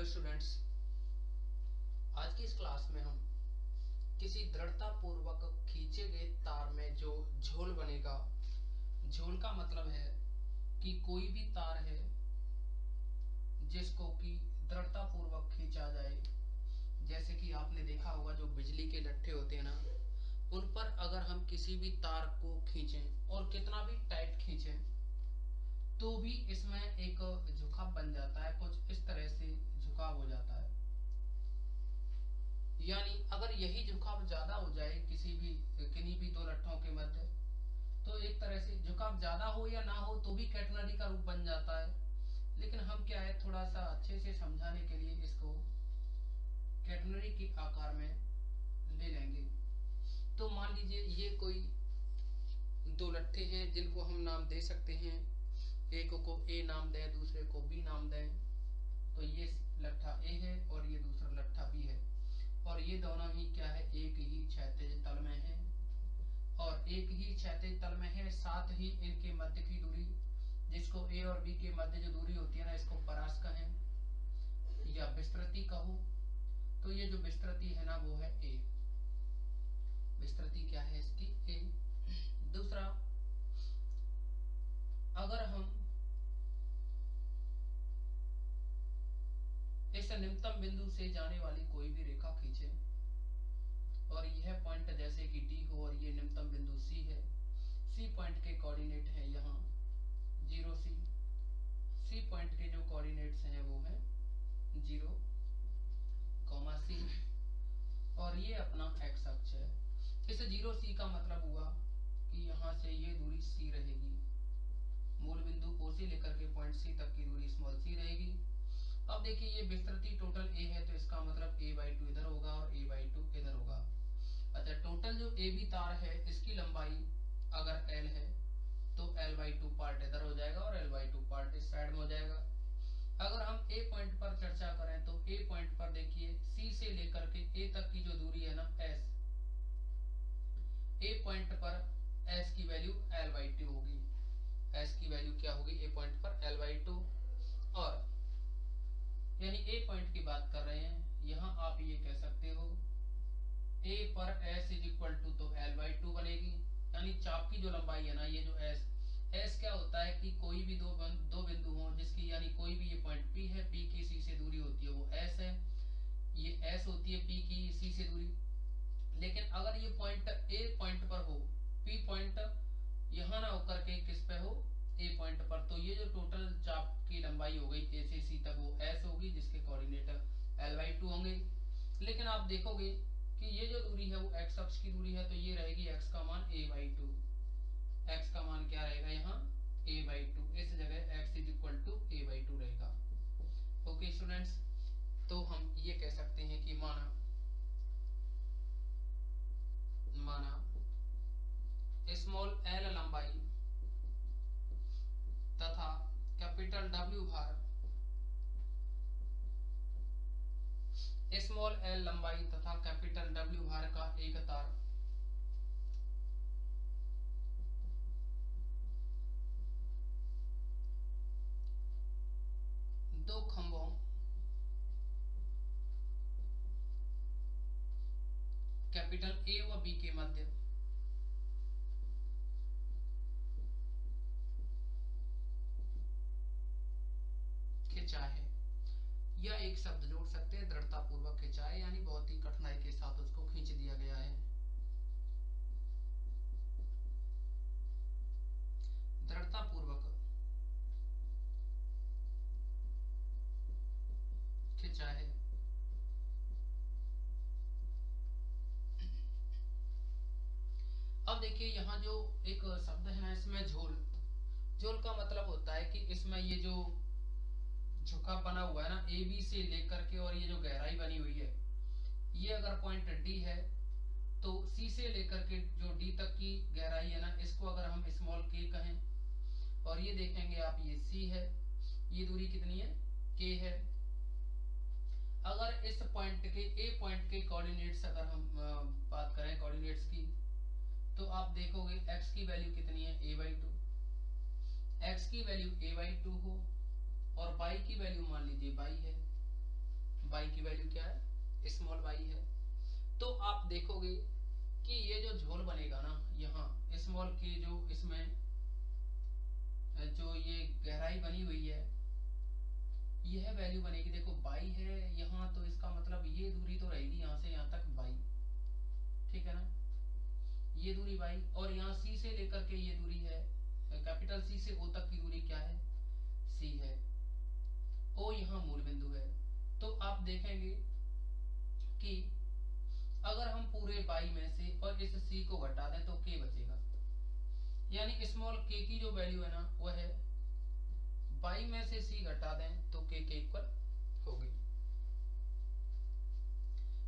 Hello students, आज की इस क्लास में हम किसी दृढ़ता पूर्वक खींचे गए तार में जो झोल बनेगा। झोल का मतलब है कि कोई भी तार है जिसको कि दृढ़ता पूर्वक खींचा जाए। जैसे कि आपने देखा होगा जो बिजली के लट्ठे होते हैं ना, उन पर अगर हम किसी भी तार को खींचें और कितना भी टाइट खींचें तो भी इसमें एक झुकाव बन जाता है, कुछ इस तरह से झुकाव हो जाता है। यानी अगर यही झुकाव ज्यादा हो जाए किन्हीं भी दो लट्ठों के मध्य, तो एक तरह से झुकाव ज्यादा हो या ना हो तो भी कैटनरी का रूप बन जाता है। लेकिन हम क्या है, थोड़ा सा अच्छे से समझाने के लिए इसको कैटनरी के आकार में ले लेंगे। तो मान लीजिए ये कोई दो लट्ठे हैं जिनको हम नाम दे सकते हैं, एक को ए नाम दें, दूसरे को बी नाम दें। तो ये लट्ठा ए है और ये दूसरा लट्ठा बी है, और ये दोनों ही क्या है, एक ही क्षैतिज तल में है और एक ही क्षैतिज तल में है। साथ ही इनके मध्य की दूरी, जिसको ए और बी के मध्य जो दूरी होती है ना, इसको परास कहें या विस्तृति कहो। तो ये जो विस्तृति है ना वो है ए, विस्तृति क्या है इसकी, ए। दूसरा, अगर हम इस निम्नतम बिंदु से जाने वाली कोई भी रेखा खींचे और यह पॉइंट जैसे कि डी हो और ये निम्नतम बिंदु सी है, सी पॉइंट के कोऑर्डिनेट है यहाँ 0 सी पॉइंट के जो कोऑर्डिनेट्स हैं वो है 0, सी, और ये अपना एक्स अक्ष है। इस 0 सी का मतलब हुआ कि यहाँ से ये दूरी सी रहेगी, मूल बिंदु ओ से लेकर के पॉइंट सी तक की दूरी स्मॉल सी रहेगी। अब देखिए ये विस्तृति टोटल ए है, तो इसका मतलब a/2 इधर होगा और a/2 इधर होगा। अच्छा, टोटल जो ए बी तार है इसकी लंबाई अगर l है तो l/2 पार्ट इधर हो जाएगा और l/2 पार्ट इस साइड में हो जाएगा। अगर हम ए पॉइंट पर चर्चा करें तो ए पॉइंट पर देखिए सी से लेकर के ए तक की जो दूरी है ना s, ए पॉइंट पर s की वैल्यू l/2 होगी। s की वैल्यू क्या होगी ए पॉइंट पर l/2, और यानी ए पॉइंट की बात कर रहे हैं। यहाँ आप ये कह सकते हो a पर s इज इक्वल टू तो l/2 बनेगी। यानी चाप की जो लंबाई है ना, ये जो s क्या होता है कि कोई भी दो बिंदु हो जिसकी, यानी कोई भी ये पॉइंट P है, P की C से दूरी होती है वो s है, ये s होती है P की C से दूरी। लेकिन अगर ये पॉइंट A पॉइंट पर हो, P पॉइंट यहाँ ना होकर के किस पे हो, A पॉइंट पर, तो ये जो टोटल चाप की लंबाई हो गई A से C तक वो s होगी, जिसके कोऑर्डिनेट l/2 होंगे। लेकिन आप देखोगे कि ये जो दूरी है वो x अक्ष की दूरी है, तो ये रहेगी x का मान a/2। x का मान क्या रहेगा यहाँ a/2, इस जगह x is equal to a/2 रहेगा। ओके स्टूडेंट्स, तो हम ये कह सकते हैं कि माना स्मॉल l लंबाई तथा कैपिटल W भार, स्मॉल l लंबाई तथा कैपिटल W भार का एक तार दो खंभों कैपिटल A व B के मध्य खिंचा है, या एक शब्द जोड़ सकते हैं दृढ़ता पूर्वक खिंचा है, यानी बहुत ही कठिनाई के साथ उसको खींच दिया गया है। दृढ़ता पूर्वक खिंचा है। अब देखिए यहाँ जो एक शब्द है ना, इसमें झोल का मतलब होता है कि इसमें ये जो झुकाव बना हुआ है ना ए बी से लेकर के, और ये जो गहराई बनी हुई है, ये अगर पॉइंट डी है तो सी से लेकर के जो डी तक की गहराई है ना, इसको अगर हम स्मॉल के कहें, और ये देखेंगे आप ये सी है, ये दूरी कितनी है, के है। अगर इस पॉइंट के ए पॉइंट के कोऑर्डिनेट्स अगर हम बात करें कोऑर्डिनेट्स की, तो आप देखोगे x की वैल्यू कितनी है a/2, x की वैल्यू a/2 हो और y की वैल्यू मान लीजिए y है, y की वैल्यू क्या है, स्मॉल y है। तो आप देखोगे कि ये जो झोल बनेगा ना, यहाँ स्मॉल के जो इसमें जो ये गहराई बनी हुई है, यह वैल्यू बनेगी। देखो y है यहाँ, तो इसका मतलब ये दूरी तो रहेगी यहाँ से यहाँ तक y, ठीक है ना, ये दूरी y, और यहाँ c से लेकर के ये दूरी है, कैपिटल C से O तक की दूरी क्या है, c है। O यहाँ मूल बिंदु है। तो आप देखेंगे कि अगर हम पूरे y में से और इस c को घटा दें तो k बचेगा, यानी स्मॉल k की जो वैल्यू है ना वो है, y में से c घटा दें तो k के इक्वल होगी।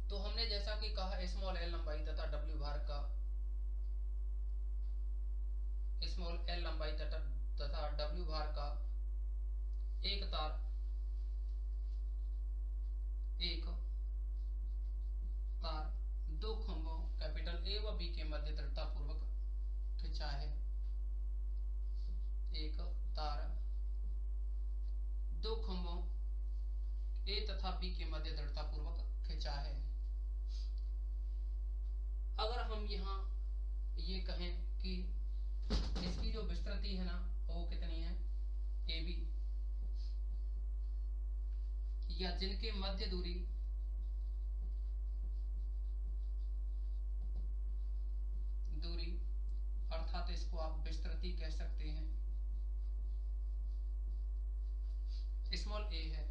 तो हमने जैसा कि कहा स्मॉल l लंबाई तथा w भार का, स्मॉल l लंबाई तथा w भार का एक तार दो खंभों कैपिटल A व B के मध्य दृढ़ता पूर्वक खिंचा है। एक तार दो खंभों A तथा B के मध्य दृढ़ता पूर्वक खिंचा है। अगर हम यहाँ ये कहें कि इसकी जो विस्तृति है ना वो कितनी है, AB, या जिनके मध्य दूरी अर्थात इसको आप विस्तृति कह सकते हैं, स्मॉल a है,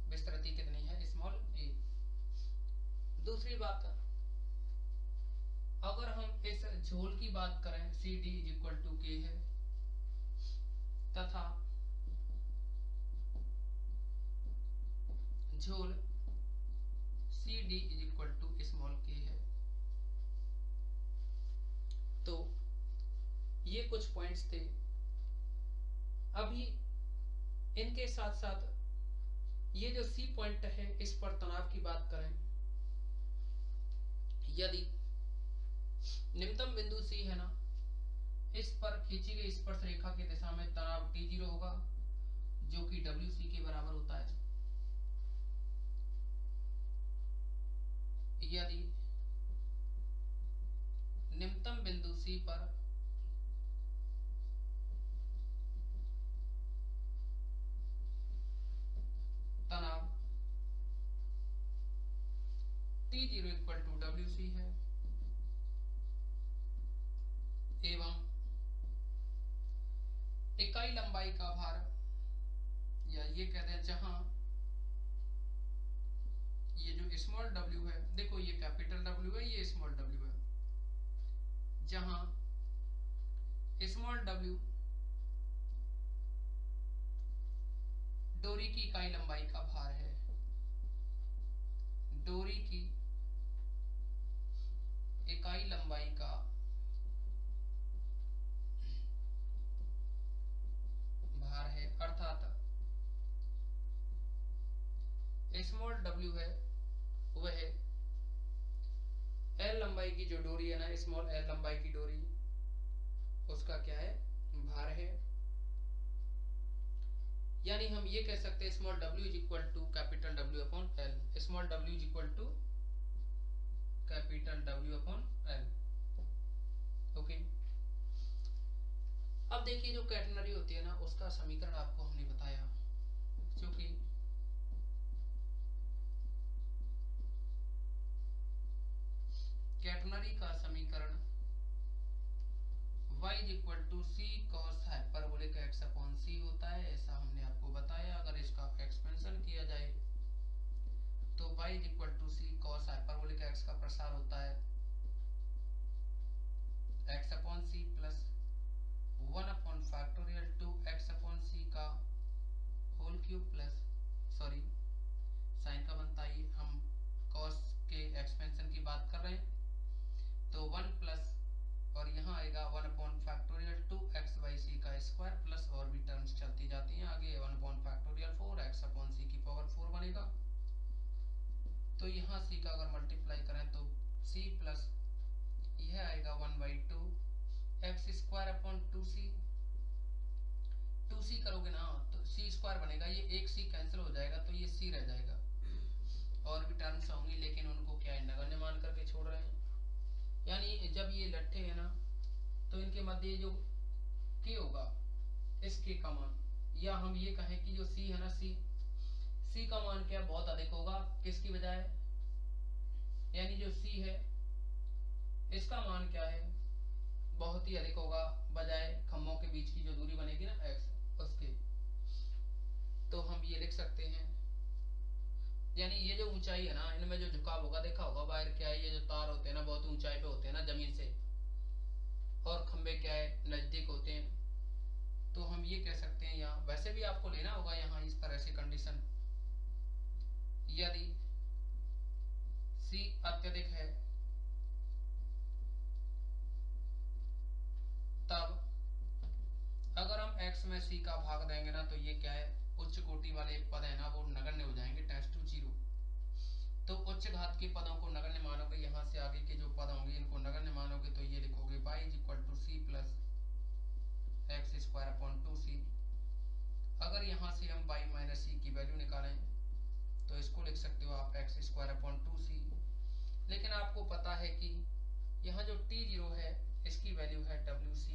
विस्तृति कितनी है, स्मॉल a। दूसरी बात, अगर हम इस झोल की बात करें, CD = K है, तथा झोल CD = स्मॉल k है। तो ये कुछ पॉइंट्स थे। अभी इनके साथ साथ ये जो C पॉइंट है, इस पर तनाव की बात करें, यदि निम्नतम बिंदु C है ना, इस पर खींची गई स्पर्श रेखा की दिशा में तनाव T0 होगा, जो कि WC के बराबर होता है। यदि निम्नतम बिंदु C पर तनाव T0 = WC है, एवं इकाई लंबाई का भार, या ये कहते हैं जहां ये जो स्मॉल w है, देखो ये कैपिटल W है, ये स्मॉल w है, जहां स्मॉल w डोरी की इकाई लंबाई का भार है, डोरी की इकाई लंबाई का भार है, अर्थात स्मॉल w है वह L लंबाई की जो डोरी है ना, स्मॉल L लंबाई की डोरी, उसका क्या है, भार है। यानी हम ये कह सकते हैं small w = capital W/L, small w = capital W/L। Okay, अब देखिए जो कैटेनरी होती है ना, उसका समीकरण आपको हमने बताया, क्योंकि कैटेनरी का समीकरण y = c cos hyperbolic x/c होता है, ऐसा हमने आपको बताया। अगर इसका एक्सपेंशन किया जाए तो y = c cos hyperbolic x का प्रसार होता है x/c प्लस 1/2 x/c का whole cube plus, sorry sine का बनता है, हम cos के एक्सपेंशन की बात कर रहे हैं, तो 1 प्लस और यहाँ आएगा 1/2 x/c का स्क्वायर प्लस, और भी टर्म्स चलती जाती हैं आगे, 1/4 x/c की पावर 4 बनेगा। तो यहाँ c का अगर मल्टीप्लाई करें तो c प्लस यह आएगा 1/2 x² 2c 2c करोगे ना तो सी स्क्वायर बनेगा, ये एक सी कैंसिल हो जाएगा तो ये सी रह जाएगा। और भी टर्म्स होंगी लेकिन उनको क्या है नगण्य मान करके छोड़ रहे हैं। यानी जब ये लट्ठे है ना तो इनके मध्य जो के होगा इस के का मान, या हम ये कहें कि जो सी है ना सी का मान क्या बहुत अधिक होगा किसकी बजाय, यानी जो सी है इसका मान क्या है बहुत ही अधिक होगा बजाय खम्भों के बीच की जो दूरी बनेगी ना x उसके। तो हम ये लिख सकते हैं, यानी ये जो ऊंचाई है ना इनमें जो झुकाव होगा देखा होगा वायर क्या है, ये जो तार होते हैं ना बहुत ऊंचाई पे होते हैं ना जमीन से, और खंबे क्या है नजदीक होते हैं। तो हम ये कह सकते हैं यहाँ वैसे भी आपको लेना होगा यहाँ इस तरह से कंडीशन, यदि C अत्यधिक है तब अगर हम x में C का भाग देंगे ना तो ये क्या है उच्च कोटि वाले पद है ना वो नगण्य हो जाएंगे, टेंस टू 0। तो उच्च घात के पदों को नगण्य मानोगे, यहाँ से आगे के जो पद होंगे इनको नगण्य मानोगे तो ये लिखोगे y = c plus x² 2c। अगर यहाँ से हम y माइनस c की वैल्यू निकालें तो इसको लिख सकते हो आप x² 2c। लेकिन आपको पता है कि यहाँ जो t0 है इसकी वैल्यू है wc,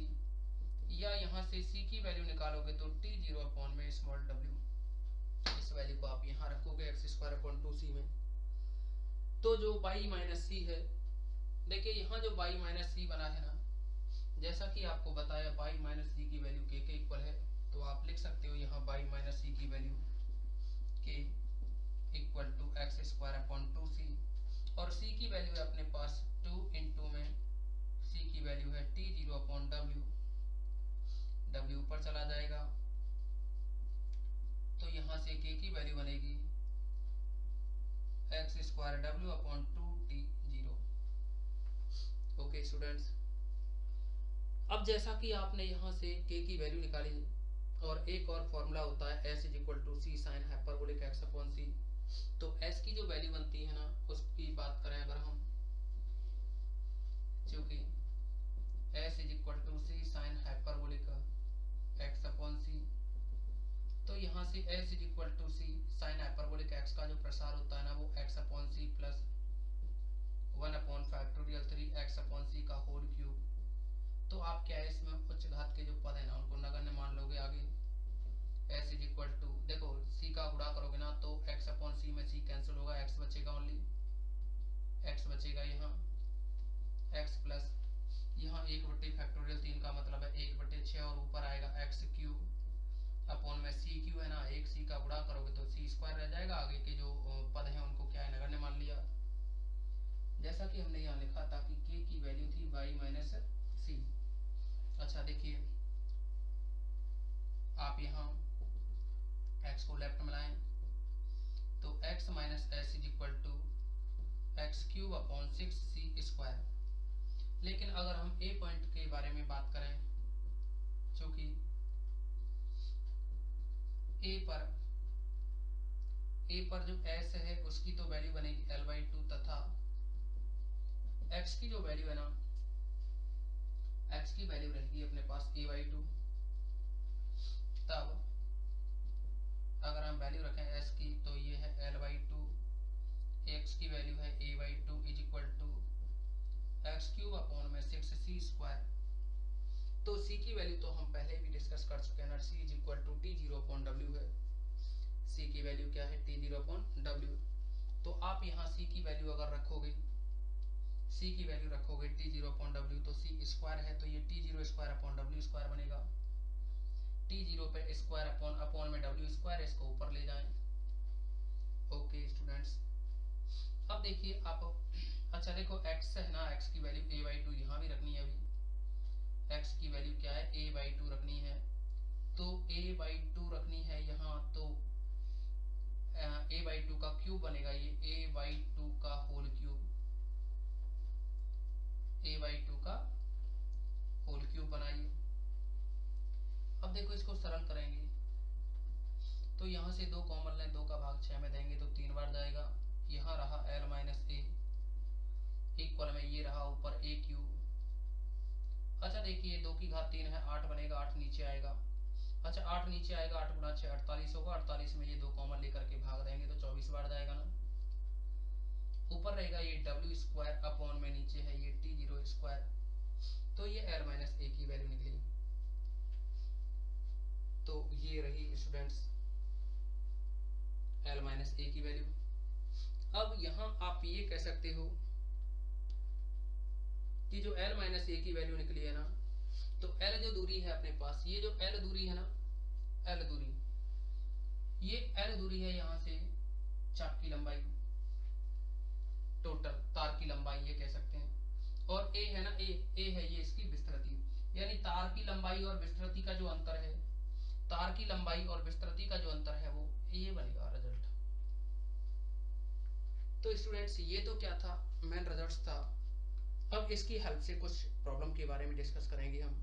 या यहाँ से c की वैल्यू निकालोगे तो t0 में स्मॉल w, इस वैल्यू को आप यहाँ रखोगे x² 2c में। तो जो y माइनस c है, देखिए यहाँ जो y माइनस c बना है ना, जैसा कि आपको बताया y माइनस c की वैल्यू k के इक्वल है, तो आप लिख सकते हो यहाँ y माइनस c की वैल्यू k = x² 2c, और c की वैल्यू है अपने पास 2 × में c की वैल्यू है t0 w ऊपर चला जाएगा तो यहाँ से k की वैल्यू बनेगी x² w 2t0। Okay students, अब जैसा कि आपने यहाँ से k की वैल्यू निकाली और एक और फॉर्मूला होता है s = c sin hyperbolic x/c। तो s की जो वैल्यू बनती है ना उसकी बात करें अगर हम, क्योंकि s = c sin hyperbolic x/c, तो यहाँ से s = c sin hyperbolic x का जो प्रसार होता है ना वो x/c प्लस 1/3 x/c का होल क्यूब। तो आप क्या है इसमें उच्च घात के जो पद है ना उनको नगण्य मान लोगे आगे। s = देखो c का गुणा करोगे ना तो x/c में c कैंसिल होगा, x बचेगा, ओनली x बचेगा यहाँ x प्लस यहाँ 1/3 का मतलब है 1/6 और ऊपर आएगा x³ अपॉन में c³ है ना, एक c का गुणा करोगे तो c² रह जाएगा, आगे के जो पद हैं उनको क्या है नगण्य मान लिया। जैसा कि हमने यहाँ लिखा था कि k की वैल्यू थी y माइनस c। अच्छा देखिए आप यहाँ x को लेफ्ट में लाएं तो x minus s = x³ upon 6c²। लेकिन अगर हम a पॉइंट के बारे में बात करें, चूंकि a पर जो s है उसकी तो वैल्यू बनेगी l/2 तथा x की जो वैल्यू है ना x की वैल्यू रहेगी अपने पास a/2। तब अगर हम वैल्यू रखें s की तो ये है l/2, x की वैल्यू है a/2 = x³ अपॉन में 6c²। तो c की वैल्यू तो हम पहले भी डिस्कस कर चुके हैं ना, c = t0/w है। c की वैल्यू क्या है t0/w। तो आप यहाँ c की वैल्यू अगर रखोगे, c की वैल्यू रखोगे t0/w तो c² है तो ये t0² बनेगा। t0 पे स्क्वायर अपॉन में w², इसको ऊपर ले जाएं। ओके स्टूडेंट्स, अब देखिए आप, अच्छा देखो x है ना, x की वैल्यू a/2 यहाँ भी रखनी है, अभी x की वैल्यू क्या है a/2 रखनी है, तो a/2 रखनी है यहाँ, तो a/2 का क्यूब बनेगा, ये a/2 का होल क्यूब, a/2 का होल क्यूब बनाइए। अब देखो इसको सरल करेंगे तो यहाँ से 2 कॉमन लें, 2 का भाग 6 में देंगे तो 3 बार जाएगा, यहाँ रहा l माइनस a इक्वल में ये रहा ऊपर a³। अच्छा देखिए 2 की घात 3 है, 8 बनेगा, 8 नीचे आएगा। अच्छा अच्छा 8 नीचे आएगा, 8 गुणा 6 48 होगा, 48 में ये 2 कॉमन लेकर के भाग देंगे तो 24 बार जाएगा ना। ऊपर रहेगा ये डब्ल्यू स्क्वायर अपॉन में नीचे है ये टी जीरो स्क्वायर, तो ये एल माइनस ए की वैल्यू निकली। तो ये रही स्टूडेंट्स एल माइनस ए की वैल्यू। अब यहां आप ये कह सकते हो कि जो एल माइनस ए की वैल्यू निकली है ना, तो एल जो दूरी है अपने पास, ये जो एल दूरी है ना, एल दूरी, ये एल दूरी है यहां से चाप की लंबाई, टोटल तार की लंबाई ये कह सकते हैं। और ए है ना, ए है ये इसकी विस्तृति, यानी तार की लंबाई और विस्तृति का जो अंतर है, तार की लंबाई और विस्तृति का जो अंतर है वो ये बनेगा रिजल्ट। तो स्टूडेंट्स ये तो क्या था, मेन रिजल्ट्स था। अब इसकी हेल्प से कुछ प्रॉब्लम के बारे में डिस्कस करेंगे हम।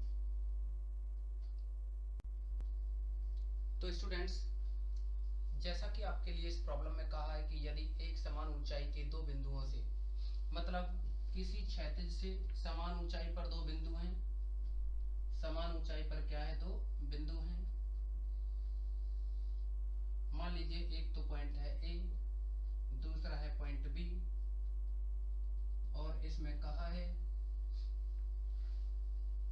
तो स्टूडेंट्स जैसा कि आपके लिए इस प्रॉब्लम में कहा है कि यदि एक समान ऊंचाई के दो बिंदुओं से, मतलब किसी क्षैतिज से समान ऊंचाई पर दो बिंदु हैं, समान ऊंचाई पर क्या है, दो बिंदु हैं। मान लीजिए एक तो पॉइंट है ए, दूसरा है पॉइंट बी, और इसमें कहा है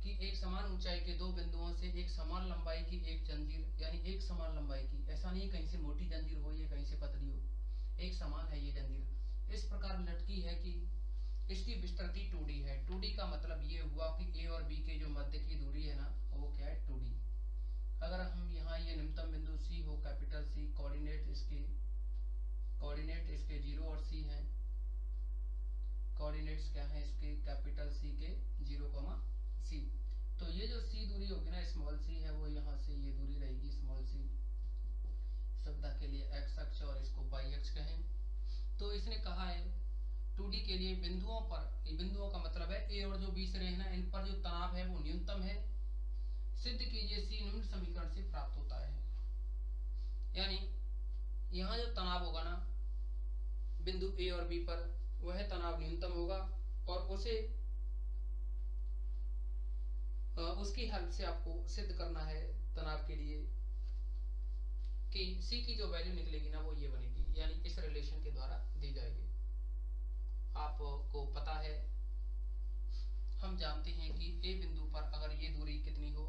कि एक समान ऊंचाई के दो बिंदुओं से एक समान लंबाई की एक जंजीर, यानी एक समान लंबाई की, ऐसा नहीं कहीं से मोटी जंजीर हो या कहीं से पतली हो, एक समान है ये जंजीर, इस प्रकार लटकी है कि इसकी विस्तृति 2D है। 2D का मतलब ये हुआ कि ए और बी के जो मध्य की दूरी है ना, वो क्या है 2D। अगर हम यहाँ ये निम्नतम बिंदु सी हो, कैपिटल सी, कोऑर्डिनेट इसके 0 और सी हैं, कोऑर्डिनेट्स क्या है इसके, कैपिटल सी के 0, सी। तो ये जो सी दूरी होगी ना, स्मॉल सी है, वो यहाँ से ये दूरी रहेगी स्मॉल सी, सुविधा के लिए एक्स अक्ष और इसको वाई अक्ष कहें। तो इसने कहा है 2D के लिए बिंदुओं पर, बिंदुओं का मतलब है ए और जो बी से रहे ना, इन पर जो तनाव है वो न्यूनतम है। सिद्ध कीजिए सी निम्न समीकरण से प्राप्त होता है। यानी यहाँ जो तनाव होगा ना बिंदु ए और बी पर, वह तनाव न्यूनतम होगा, और उसे उसकी हेल्प से आपको सिद्ध करना है तनाव के लिए कि सी की जो वैल्यू निकलेगी ना वो ये बनेगी, यानी इस रिलेशन के द्वारा दी जाएगी। आपको पता है, हम जानते हैं कि ए बिंदु पर अगर ये दूरी कितनी हो,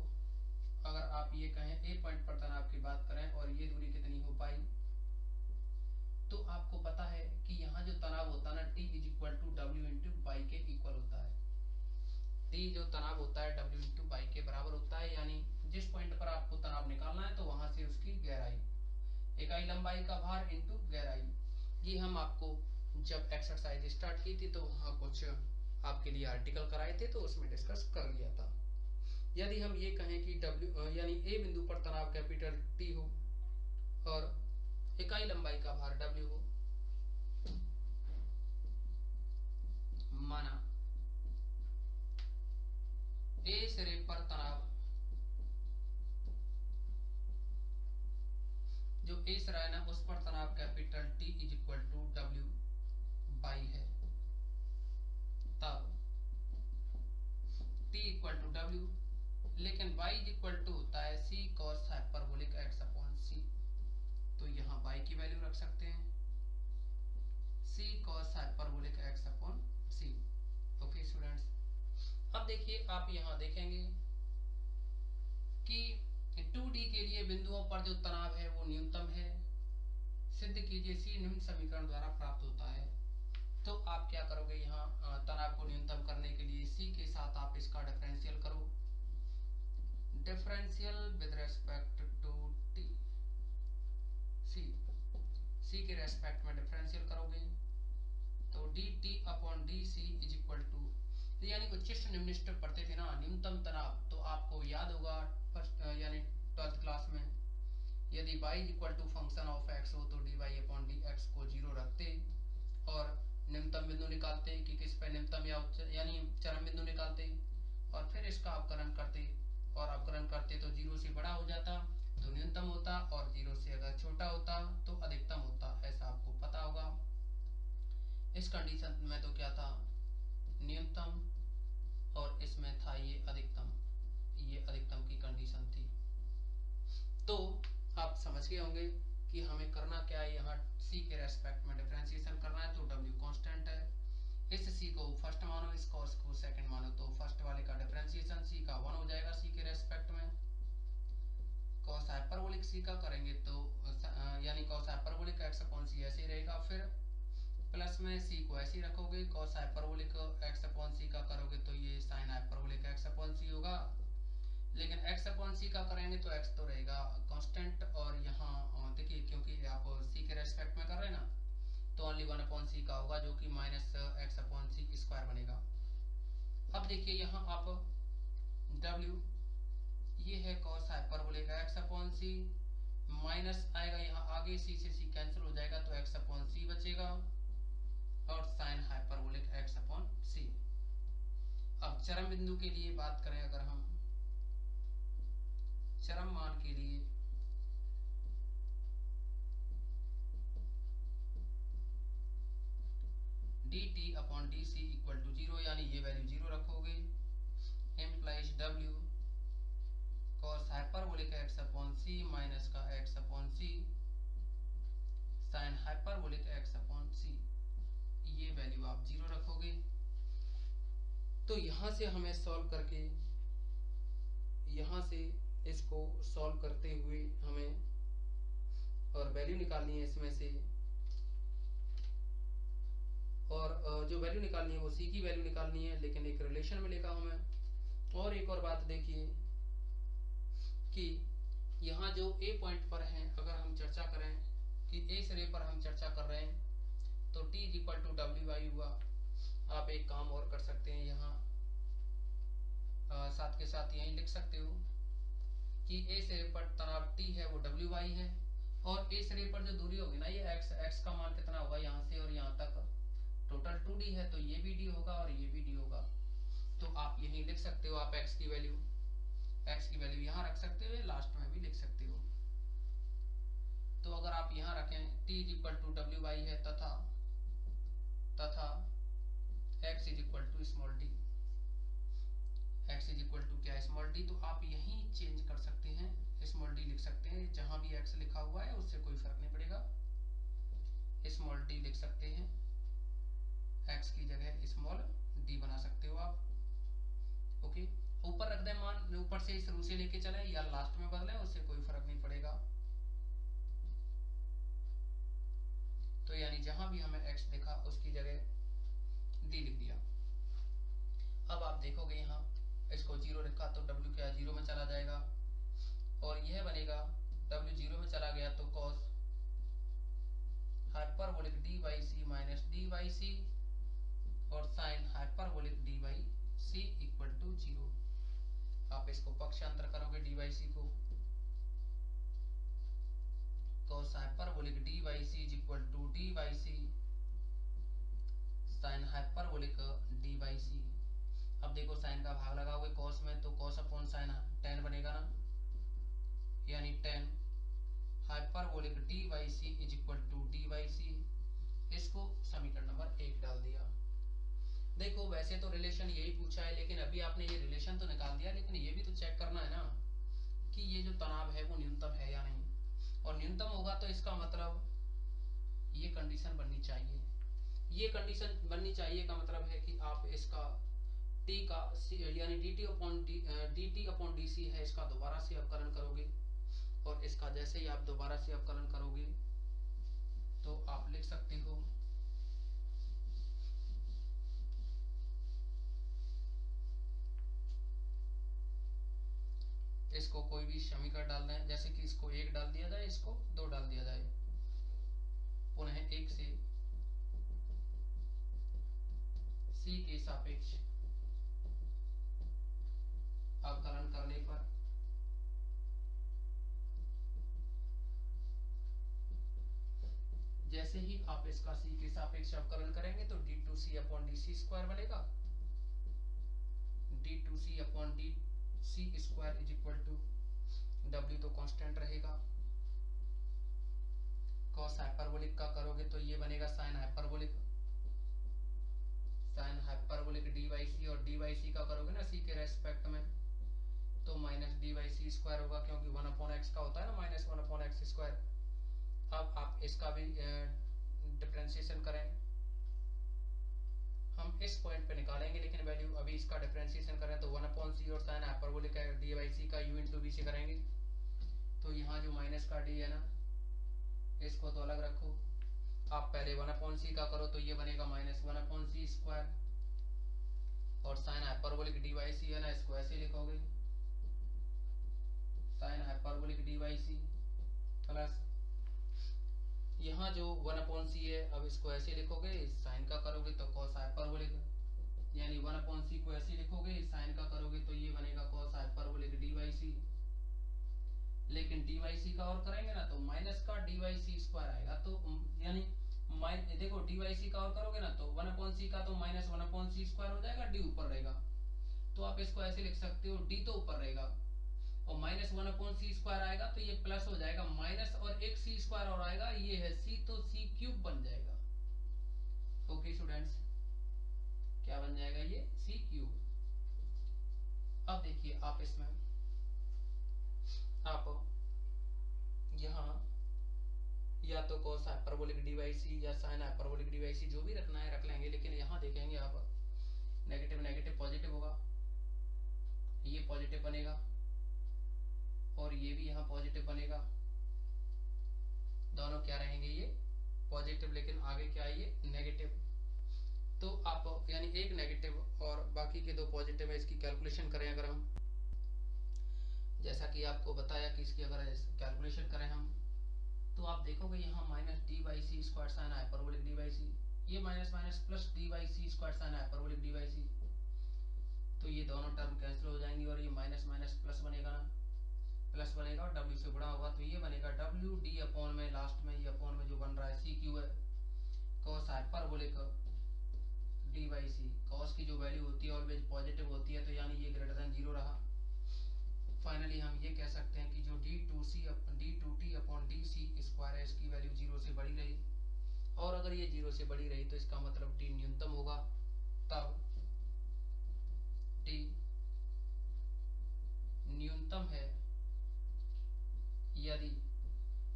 अगर आप ये कहें ए पॉइंट पर तनाव की बात करें और ये दूरी कितनी हो पाई, तो आपको पता है कि यहाँ जो तनाव होता है ना, T is equal to W into by के इक्वल होता है। T जो तनाव होता है W इंटू बाई के बराबर होता है, यानी जिस पॉइंट पर आपको तनाव निकालना है तो वहां से उसकी गहराई, इकाई लंबाई का भार इंटू गहराई। ये हम आपको जब एक्सरसाइज स्टार्ट की थी तो वहाँ कुछ आपके लिए आर्टिकल कराए थे, तो उसमें डिस्कस कर लिया था। यदि हम ये कहें कि W यानी ए बिंदु पर तनाव कैपिटल T हो और इकाई लंबाई का भार W हो, माना ए सिरे पर तनाव, जो ए सिरा है ना उस पर तनाव capital T is equal to W by है, तब T इक्वल टू W, लेकिन y इज इक्वल टू होता है C cos hyperbolic x upon C। तो यहाँ y की वैल्यू रख सकते हैं C cos hyperbolic x upon C। Okay students, अब देखिए आप यहाँ देखेंगे कि 2D के लिए बिंदुओं पर जो तनाव है वो न्यूनतम है। सिद्ध कीजिए C निम्न समीकरण द्वारा प्राप्त होता है। तो आप क्या करोगे, यहाँ तनाव को न्यूनतम करने के लिए C के साथ आप इसका डिफरेंशियल करो, differential with respect to T, C के रेस्पेक्ट में डिफरेंशियल करोगे तो dt upon dc is equal to, यानी उच्चिष्ट निम्निष्ट पढ़ते थे ना न्यूनतम तनाव, तो आपको याद होगा फर्स्ट यानी 12th क्लास में, यदि y is equal to function of x हो तो dy अपॉन dx को 0 रखते और निम्नतम बिंदु निकालते कि किस पे निम्नतम या यानी चरम बिंदु निकालते, और फिर इसका अवकलन करते, और अवकलन करते तो 0 से बड़ा हो जाता तो न्यूनतम होता, और 0 से अगर छोटा होता तो अधिकतम होता, ऐसा आपको पता होगा। इस कंडीशन में तो क्या था, न्यूनतम, और इसमें था ये अधिकतम, ये अधिकतम की कंडीशन थी। तो आप समझ गए होंगे कि हमें करना क्या है, यहाँ c के रेस्पेक्ट में डिफरेंशिएशन करना है, तो w कांस्टेंट है, इस c को फर्स्ट मानो, इस cos को सेकंड मानो, तो फर्स्ट वाले का डिफरेंशिएशन c का 1 हो जाएगा c के रेस्पेक्ट में। cos हाइपरबोलिक c का करेंगे तो यानी cos hyperbolic x upon c ऐसे ही रहेगा, फिर प्लस में c को ऐसे ही रखोगे, cos hyperbolic x upon c का करोगे तो ये sin hyperbolic x upon c होगा। लेकिन x अपॉन c का करेंगे तो x तो रहेगा कांस्टेंट, और यहाँ देखिए क्योंकि आप c के रेस्पेक्ट में कर रहे हैं ना, तो ओनली 1 अपॉन c का होगा जो कि minus x upon c square बनेगा। अब देखिए यहाँ आप w ये है cos hyperbolic x upon c, minus आएगा यहाँ आगे, c से c कैंसिल हो जाएगा तो x अपॉन c बचेगा, और sin hyperbolic x upon c। अब चरम बिंदु के लिए बात करें, अगर हम चरम मान के लिए dt upon dc equal to 0, यानी ये वैल्यू 0 रखोगे, implies w cos hyperbolic x upon c minus का x upon c sin hyperbolic x upon c, ये वैल्यू आप 0 रखोगे। तो यहाँ से हमें सॉल्व करके, यहाँ से इसको सॉल्व करते हुए हमें और वैल्यू निकालनी है इसमें से, और जो वैल्यू निकालनी है वो c की वैल्यू निकालनी है, लेकिन एक रिलेशन मिलेगा हमें। और एक और बात देखिए कि यहाँ जो a पॉइंट पर है, अगर हम चर्चा करें कि a सिरे पर हम चर्चा कर रहे हैं, तो t इक्वल टू wy हुआ। आप एक काम और कर सकते हैं, यहाँ साथ के साथ यही लिख सकते हो कि a सिरे पर तनाव t है वो wy है, और a सिरे पर जो दूरी होगी ना, ये x का मान कितना होगा यहाँ से और यहाँ तक, टोटल 2d है, तो ये भी d होगा और ये भी d होगा। तो आप यही लिख सकते हो, आप x की वैल्यू यहाँ रख सकते हो, लास्ट में भी लिख सकते हो। तो अगर आप यहाँ रखें t इक्वल टू wy है तथा x is equal to small d, x is equal to क्या, स्मॉल d, तो आप यहीं चेंज कर सकते हैं, स्मॉल d लिख सकते हैं, जहां भी x लिखा हुआ है उससे कोई फर्क नहीं पड़ेगा, स्मॉल d लिख सकते हैं, x की जगह स्मॉल d बना सकते हो आप। ओके, ऊपर रख दें मान, ऊपर से शुरू से लेके चले या लास्ट में बदले, उससे कोई फर्क नहीं पड़ेगा। तो यानी जहां भी हमें x दिखा उसकी जगह d लिख दिया। अब आप देखोगे यहाँ इसको 0 रखा तो w क्या 0 में चला जाएगा, और यह बनेगा w 0 में चला गया तो cos hyperbolic dyc minus dyc और sin hyperbolic dyc equal to 0। आप इसको पक्षांतर करोगे dyc को, cos hyperbolic dyc is equal to dyc sin hyperbolic dyc। अब देखो साइन का भाग लगाओगे cos में, तो cos अपॉन sin tan बनेगा ना, यानी tan hyperbolic dyc is equal to dyc। इसको समीकरण नंबर 1 डाल दिया। देखो वैसे तो रिलेशन यही पूछा है, लेकिन अभी आपने ये रिलेशन तो निकाल दिया, लेकिन ये भी तो चेक करना है ना कि ये जो तनाव है वो न्यूनतम है या नहीं, और न्यूनतम होगा तो इसका मतलब ये कंडीशन बननी चाहिए। ये कंडीशन बननी चाहिए का मतलब है कि आप इसका t का यानी dt अपॉन dc है, इसका दोबारा से अवकलन करोगे, और इसका जैसे ही आप दोबारा से अवकलन करोगे तो आप लिख सकते हो इसको कोई भी समीकरण डाल दें, जैसे कि इसको 1 डाल दिया जाए, इसको 2 डाल दिया जाए, पुनः 1 से c के सापेक्ष अवकलन करने पर जैसे ही आप इसका c के सापेक्ष अवकलन करेंगे तो d2c अपॉन dc स्क्वायर बनेगा, d2c upon dc square is equal to w तो कांस्टेंट रहेगा, cos हाइपरबोलिक का करोगे तो ये बनेगा sin हाइपरबोलिक dyc, और dyc का करोगे ना c के रेस्पेक्ट में तो minus D by C square होगा, क्योंकि 1/x का होता है ना -1/x स्क्वायर। अब आप इसका भी डिफरेंशिएशन करें, हम इस पॉइंट पे निकालेंगे, लेकिन वैल्यू अभी इसका डिफरेंशिएशन करें तो 1/c और साइन हाइपरबोलिक डी बाई सी का u इंटू बी से करेंगे। तो यहाँ जो माइनस का डी है ना, इसको तो अलग रखो। आप पहले 1/c का करो तो ये बनेगा -1/c स्क्वायर, और sine hyperbolic D by C है ना, इसको ऐसे लिखोगे sine hyperbolic D by C plus यहाँ जो 1/c है, अब इसको ऐसे लिखोगे, साइन का करोगे तो कॉस हाइपरबोलिक, यानी 1/c को ऐसे लिखोगे, साइन का करोगे तो ये बनेगा कॉस हाइपरबोलिक डी बाई सी। लेकिन डी बाई सी का और करेंगे ना तो माइनस का डी बाई सी स्क्वायर आएगा, तो यानी देखो डी बाई सी का और करोगे ना तो 1/c का तो -1/c स्क्वायर हो जाएगा, डी ऊपर रहेगा। तो आप इसको ऐसे लिख सकते हो, डी तो ऊपर रहेगा और -1/c स्क्वायर आएगा तो ये प्लस हो जाएगा, माइनस और एक c स्क्वायर और आएगा, ये है c, तो c क्यूब बन जाएगा। ओके स्टूडेंट्स, क्या बन जाएगा ये c क्यूब। अब देखिए आप इसमें आप यहाँ या तो cos हाइपरबोलिक डी बाई सी या sin हाइपरबोलिक डी बाई सी जो भी रखना है रख लेंगे, लेकिन यहाँ देखेंगे आप नेगेटिव नेगेटिव पॉजिटिव होगा, ये पॉजिटिव बनेगा और ये भी यहाँ पॉजिटिव बनेगा, दोनों क्या रहेंगे ये पॉजिटिव, लेकिन आगे क्या है ये नेगेटिव। तो आप यानी एक नेगेटिव और बाकी के दो पॉजिटिव है, इसकी कैलकुलेशन करें अगर हम, जैसा कि आपको बताया कि इसकी अगर कैलकुलेशन करें हम तो आप देखोगे यहाँ minus D by C square sine hyperbolic D by C, ये minus minus plus D by C square sine hyperbolic D by C, तो ये दोनों टर्म कैंसिल हो जाएंगी और ये माइनस माइनस प्लस बनेगा ना, प्लस बनेगा और w से गुणा होगा तो ये बनेगा w d अपॉन में लास्ट में ये अपॉन में जो बन रहा है c क्यू है cos hyperbolic d by C. cos की जो वैल्यू होती है ऑलवेज पॉजिटिव होती है, तो यानी ये ग्रेटर देन 0 रहा। फाइनली हम ये कह सकते हैं कि जो d2t अपॉन dc स्क्वायर है इसकी वैल्यू 0 से बड़ी रही, और अगर ये 0 से बड़ी रही तो इसका मतलब t न्यूनतम होगा, तब t न्यूनतम है यदि,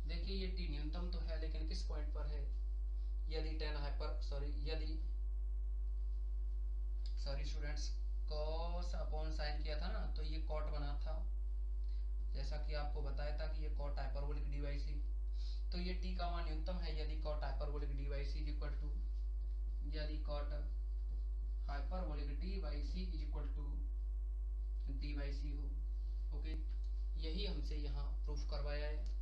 देखिए ये t न्यूनतम तो है लेकिन किस पॉइंट पर है, यदि sorry students cos upon sine किया था ना तो ये cot बना था, जैसा कि आपको बताया था कि ये cot hyperbolic D by C, तो ये t का मान न्यूनतम है यदि cot hyperbolic D by C is equal to, यदि cot hyperbolic D by C is equal to D by C हो। ओके, यही हमसे यहाँ प्रूफ करवाया है।